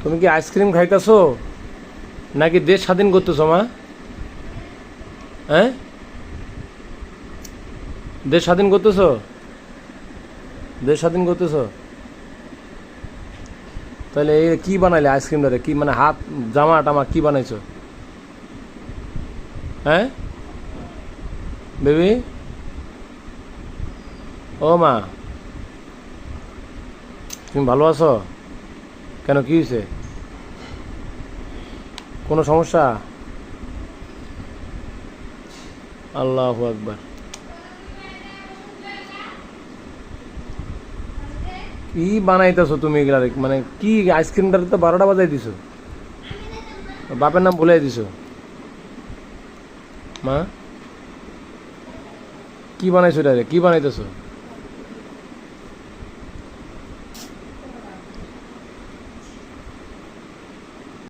তুমি কি আইসক্রিম খাইতেছো নাকি দেশ স্বাধীন করতেছো মা? হ্যাঁ, দেশ স্বাধীন করতেছো? দেশ স্বাধীন করতেছো? তাহলে এই কি বানাইলে আইসক্রিম ধরে কি মানে হাত জামা টামা কি বানাইছো? হ্যাঁ বেবি, ও মা, তুমি ভালো আছো? কেন, কি হয়েছে? কোনো সমস্যা? আল্লাহু আকবার। কি বানাইতেছো তুমি এগুলা? মানে কি আইসক্রিমটার তো 12টা বাজাই দিছো, বাপের নাম ভুলাই দিছো মা। কি বানাইছো এটা, কি বানাইতেছো?